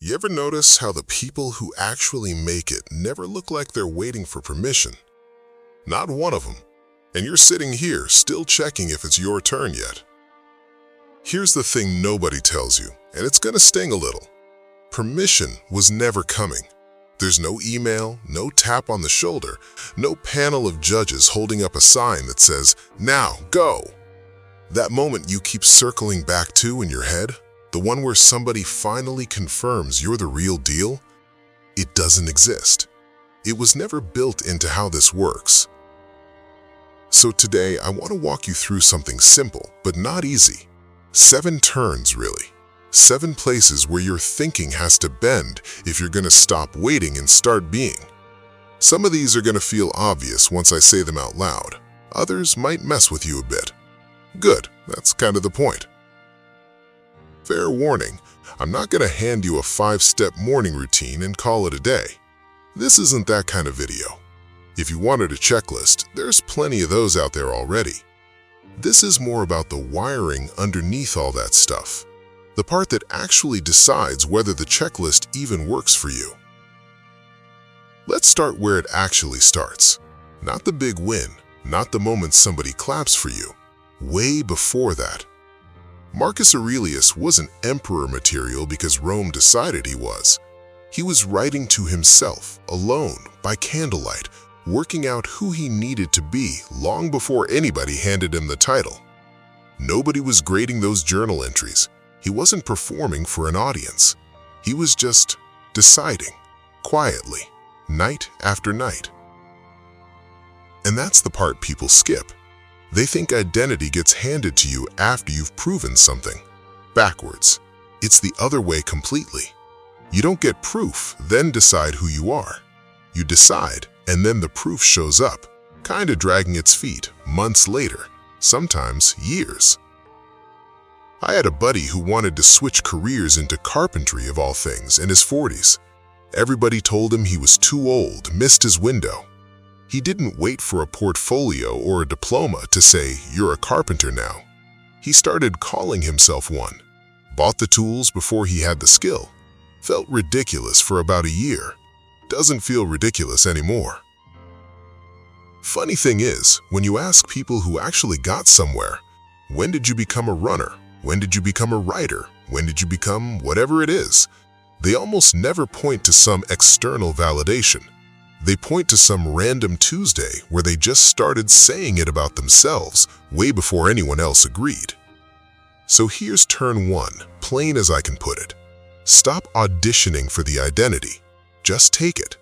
You ever notice how the people who actually make it never look like they're waiting for permission? Not one of them. And you're sitting here still checking if it's your turn yet. Here's the thing nobody tells you, and it's gonna sting a little. Permission was never coming. There's no email, no tap on the shoulder, no panel of judges holding up a sign that says, "Now, go." That moment you keep circling back to in your head, the one where somebody finally confirms you're the real deal, it doesn't exist. It was never built into how this works. So today, I want to walk you through something simple, but not easy. 7 turns, really. 7 places where your thinking has to bend if you're going to stop waiting and start being. Some of these are going to feel obvious once I say them out loud. Others might mess with you a bit. Good, that's kind of the point. Fair warning, I'm not going to hand you a 5-step morning routine and call it a day. This isn't that kind of video. If you wanted a checklist, there's plenty of those out there already. This is more about the wiring underneath all that stuff, the part that actually decides whether the checklist even works for you. Let's start where it actually starts. Not the big win, not the moment somebody claps for you. Way before that. Marcus Aurelius wasn't emperor material because Rome decided he was. He was writing to himself, alone, by candlelight, working out who he needed to be long before anybody handed him the title. Nobody was grading those journal entries. He wasn't performing for an audience. He was just deciding, quietly, night after night. And that's the part people skip. They think identity gets handed to you after you've proven something. Backwards. It's the other way completely. You don't get proof, then decide who you are. You decide, and then the proof shows up, kinda dragging its feet, months later, sometimes years. I had a buddy who wanted to switch careers into carpentry of all things in his 40s. Everybody told him he was too old, missed his window. He didn't wait for a portfolio or a diploma to say, "You're a carpenter now." He started calling himself one. Bought the tools before he had the skill. Felt ridiculous for about a year. Doesn't feel ridiculous anymore. Funny thing is, when you ask people who actually got somewhere, when did you become a runner? When did you become a writer? When did you become whatever it is? They almost never point to some external validation. They point to some random Tuesday where they just started saying it about themselves way before anyone else agreed. So here's turn 1, plain as I can put it. Stop auditioning for the identity. Just take it.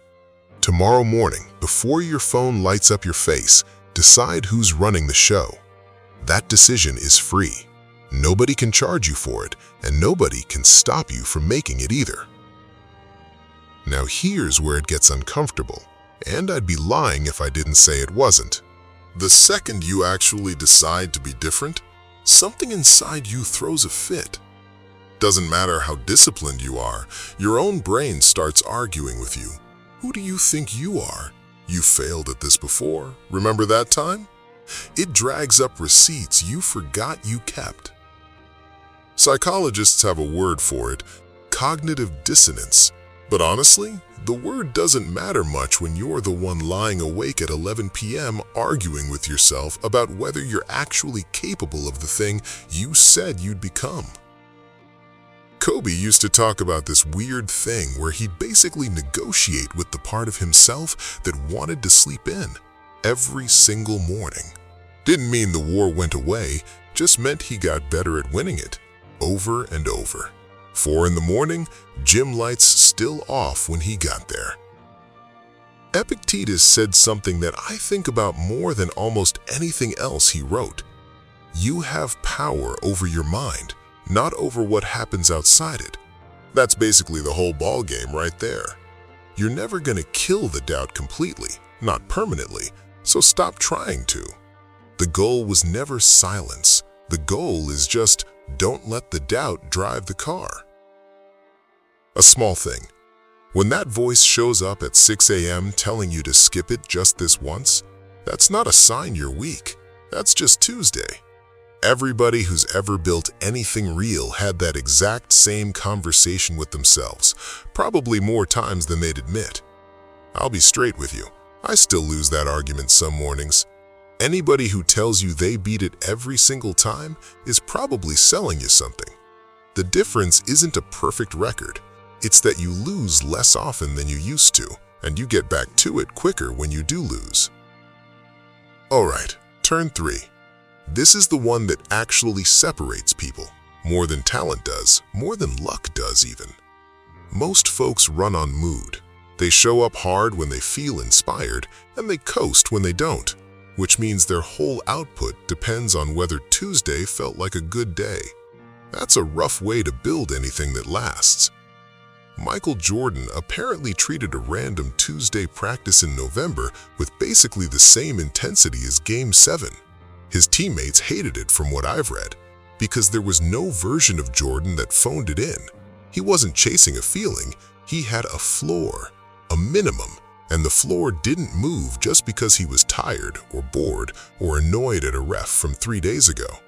Tomorrow morning, before your phone lights up your face, decide who's running the show. That decision is free. Nobody can charge you for it, and nobody can stop you from making it either. Now here's where it gets uncomfortable, and I'd be lying if I didn't say it wasn't. The second you actually decide to be different, something inside you throws a fit. Doesn't matter how disciplined you are, your own brain starts arguing with you. Who do you think you are? You failed at this before. Remember that time? It drags up receipts you forgot you kept. Psychologists have a word for it, cognitive dissonance. But honestly, the word doesn't matter much when you're the one lying awake at 11 p.m. arguing with yourself about whether you're actually capable of the thing you said you'd become. Kobe used to talk about this weird thing where he'd basically negotiate with the part of himself that wanted to sleep in every single morning. Didn't mean the war went away, just meant he got better at winning it, over and over. 4 in the morning, gym lights still off when he got there. Epictetus said something that I think about more than almost anything else he wrote. You have power over your mind, not over what happens outside it. That's basically the whole ball game right there. You're never going to kill the doubt completely, not permanently, so stop trying to. The goal was never silence. The goal is just don't let the doubt drive the car. A small thing. When that voice shows up at 6 a.m. telling you to skip it just this once, that's not a sign you're weak. That's just Tuesday. Everybody who's ever built anything real had that exact same conversation with themselves, probably more times than they'd admit. I'll be straight with you, I still lose that argument some mornings. Anybody who tells you they beat it every single time is probably selling you something. The difference isn't a perfect record, it's that you lose less often than you used to, and you get back to it quicker when you do lose. Alright, turn 3. This is the one that actually separates people, more than talent does, more than luck does even. Most folks run on mood. They show up hard when they feel inspired, and they coast when they don't, which means their whole output depends on whether Tuesday felt like a good day. That's a rough way to build anything that lasts. Michael Jordan apparently treated a random Tuesday practice in November with basically the same intensity as Game 7. His teammates hated it from what I've read, because there was no version of Jordan that phoned it in. He wasn't chasing a feeling, he had a floor, a minimum, and the floor didn't move just because he was tired or bored or annoyed at a ref from 3 days ago.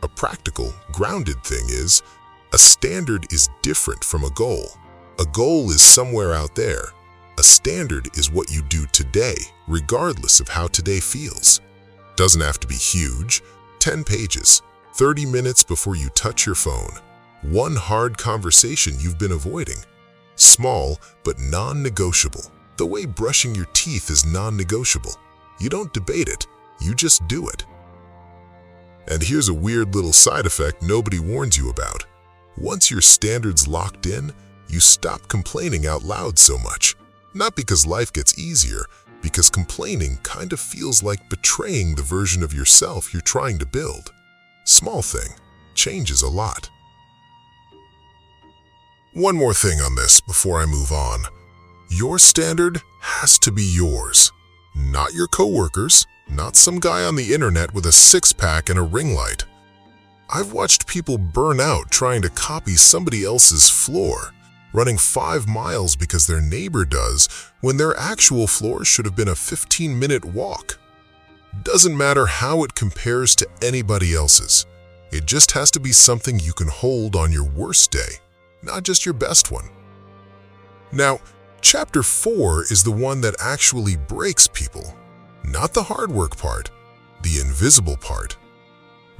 A practical, grounded thing is, a standard is different from a goal. A goal is somewhere out there. A standard is what you do today, regardless of how today feels. Doesn't have to be huge, 10 pages, 30 minutes before you touch your phone, one hard conversation you've been avoiding. Small, but non-negotiable. The way brushing your teeth is non-negotiable. You don't debate it, you just do it. And here's a weird little side effect nobody warns you about. Once your standard's locked in, you stop complaining out loud so much. Not because life gets easier, because complaining kind of feels like betraying the version of yourself you're trying to build. Small thing, changes a lot. One more thing on this before I move on. Your standard has to be yours, not your coworkers, not some guy on the internet with a six-pack and a ring light. I've watched people burn out trying to copy somebody else's floor, running 5 miles because their neighbor does when their actual floor should have been a 15-minute walk. Doesn't matter how it compares to anybody else's. It just has to be something you can hold on your worst day, not just your best one. Now, Chapter 4 is the one that actually breaks people. Not the hard work part, the invisible part.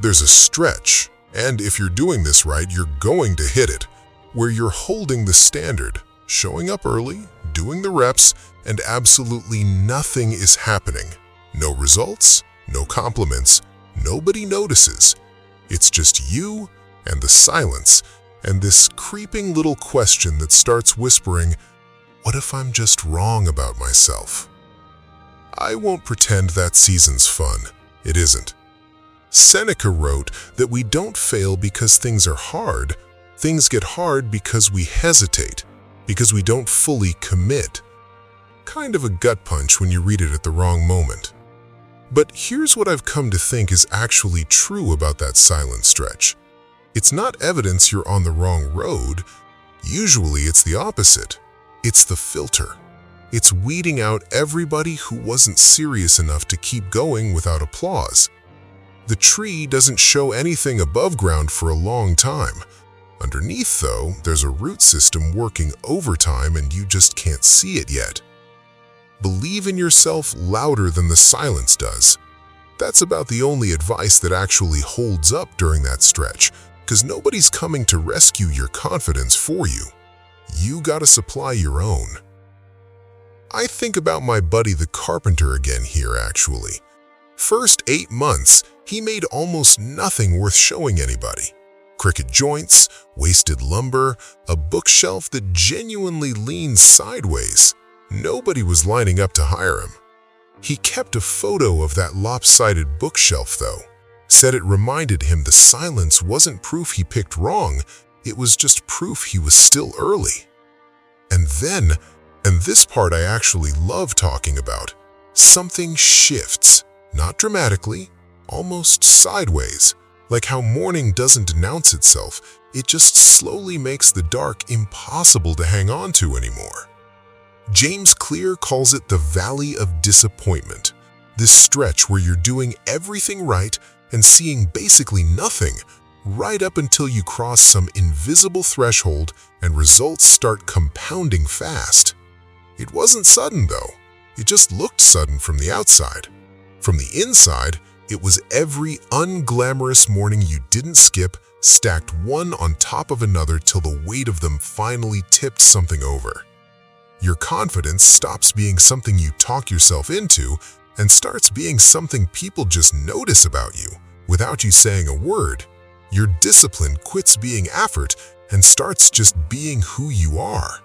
There's a stretch, and if you're doing this right, you're going to hit it, where you're holding the standard, showing up early, doing the reps, and absolutely nothing is happening. No results, no compliments, nobody notices. It's just you and the silence, and this creeping little question that starts whispering, "What if I'm just wrong about myself?" I won't pretend that season's fun. It isn't. Seneca wrote that we don't fail because things are hard. Things get hard because we hesitate, because we don't fully commit. Kind of a gut punch when you read it at the wrong moment. But here's what I've come to think is actually true about that silent stretch. It's not evidence you're on the wrong road. Usually it's the opposite. It's the filter. It's weeding out everybody who wasn't serious enough to keep going without applause. The tree doesn't show anything above ground for a long time. Underneath, though, there's a root system working overtime and you just can't see it yet. Believe in yourself louder than the silence does. That's about the only advice that actually holds up during that stretch, because nobody's coming to rescue your confidence for you. You gotta supply your own. I think about my buddy the carpenter again here, actually. First 8 months, he made almost nothing worth showing anybody. Crooked joints, wasted lumber, a bookshelf that genuinely leans sideways. Nobody was lining up to hire him. He kept a photo of that lopsided bookshelf, though. Said it reminded him the silence wasn't proof he picked wrong, it was just proof he was still early. And then, and this part I actually love talking about, something shifts, not dramatically, almost sideways, like how morning doesn't announce itself, it just slowly makes the dark impossible to hang on to anymore. James Clear calls it the valley of disappointment, this stretch where you're doing everything right and seeing basically nothing, right up until you cross some invisible threshold and results start compounding fast. It wasn't sudden though. It just looked sudden from the outside. From the inside, it was every unglamorous morning you didn't skip, stacked one on top of another till the weight of them finally tipped something over. Your confidence stops being something you talk yourself into and starts being something people just notice about you without you saying a word. Your discipline quits being effort and starts just being who you are.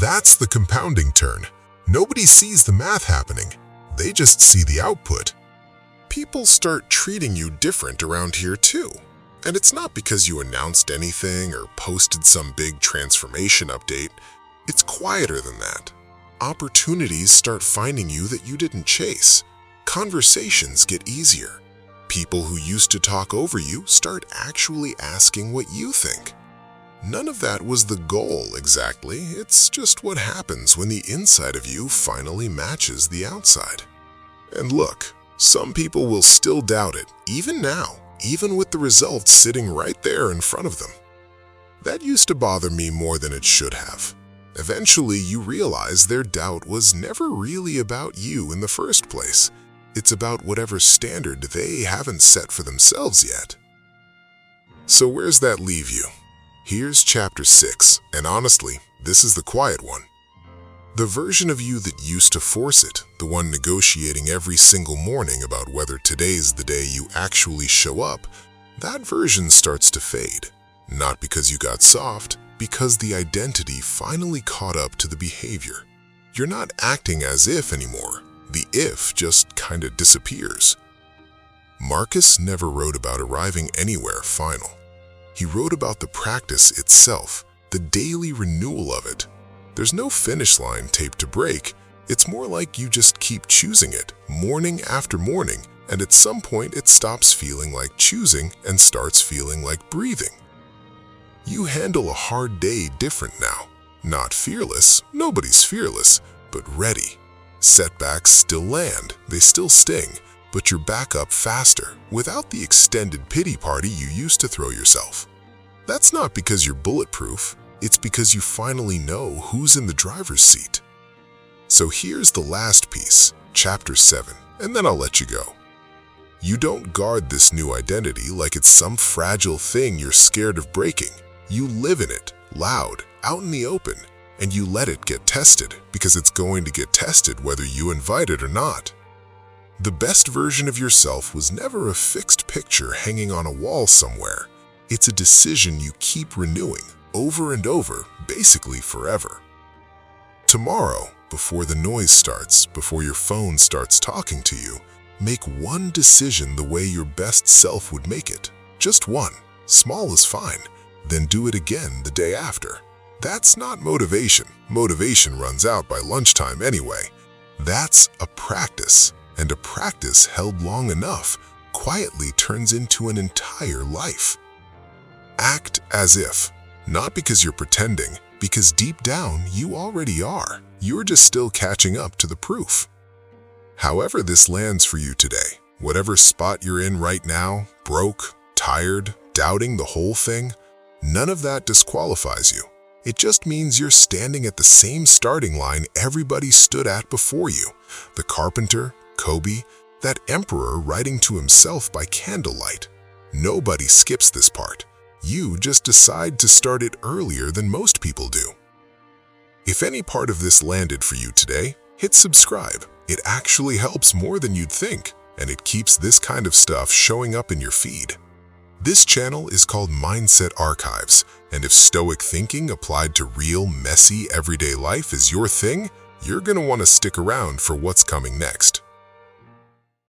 That's the compounding turn. Nobody sees the math happening. They just see the output. People start treating you different around here too. And it's not because you announced anything or posted some big transformation update. It's quieter than that. Opportunities start finding you that you didn't chase. Conversations get easier. People who used to talk over you start actually asking what you think. None of that was the goal exactly. It's just what happens when the inside of you finally matches the outside. And look, some people will still doubt it, even now, even with the results sitting right there in front of them. That used to bother me more than it should have. Eventually, you realize their doubt was never really about you in the first place. It's about whatever standard they haven't set for themselves yet. So where's that leave you? Here's chapter 6, and honestly, this is the quiet one. The version of you that used to force it, the one negotiating every single morning about whether today's the day you actually show up, that version starts to fade. Not because you got soft, because the identity finally caught up to the behavior. You're not acting as if anymore. The if just kinda disappears. Marcus never wrote about arriving anywhere final. He wrote about the practice itself, the daily renewal of it. There's no finish line taped to break. It's more like you just keep choosing it, morning after morning, and at some point it stops feeling like choosing and starts feeling like breathing. You handle a hard day different now. Not fearless, nobody's fearless, but ready. Setbacks still land, they still sting, but you're back up faster, without the extended pity party you used to throw yourself. That's not because you're bulletproof, it's because you finally know who's in the driver's seat. So here's the last piece, chapter 7, and then I'll let you go. You don't guard this new identity like it's some fragile thing you're scared of breaking. You live in it, loud, out in the open, and you let it get tested because it's going to get tested whether you invite it or not. The best version of yourself was never a fixed picture hanging on a wall somewhere. It's a decision you keep renewing over and over, basically forever. Tomorrow, before the noise starts, before your phone starts talking to you, make one decision the way your best self would make it. Just one. Small is fine. Then do it again the day after. That's not motivation. Motivation runs out by lunchtime anyway. That's a practice, and a practice held long enough quietly turns into an entire life. Act as if, not because you're pretending, because deep down you already are. You're just still catching up to the proof. However this lands for you today, whatever spot you're in right now, broke, tired, doubting the whole thing, none of that disqualifies you. It just means you're standing at the same starting line everybody stood at before you. The carpenter, Kobe, that emperor writing to himself by candlelight. Nobody skips this part. You just decide to start it earlier than most people do. If any part of this landed for you today, hit subscribe. It actually helps more than you'd think, and it keeps this kind of stuff showing up in your feed. This channel is called Mindset Archives, and if Stoic thinking applied to real, messy, everyday life is your thing, you're gonna want to stick around for what's coming next.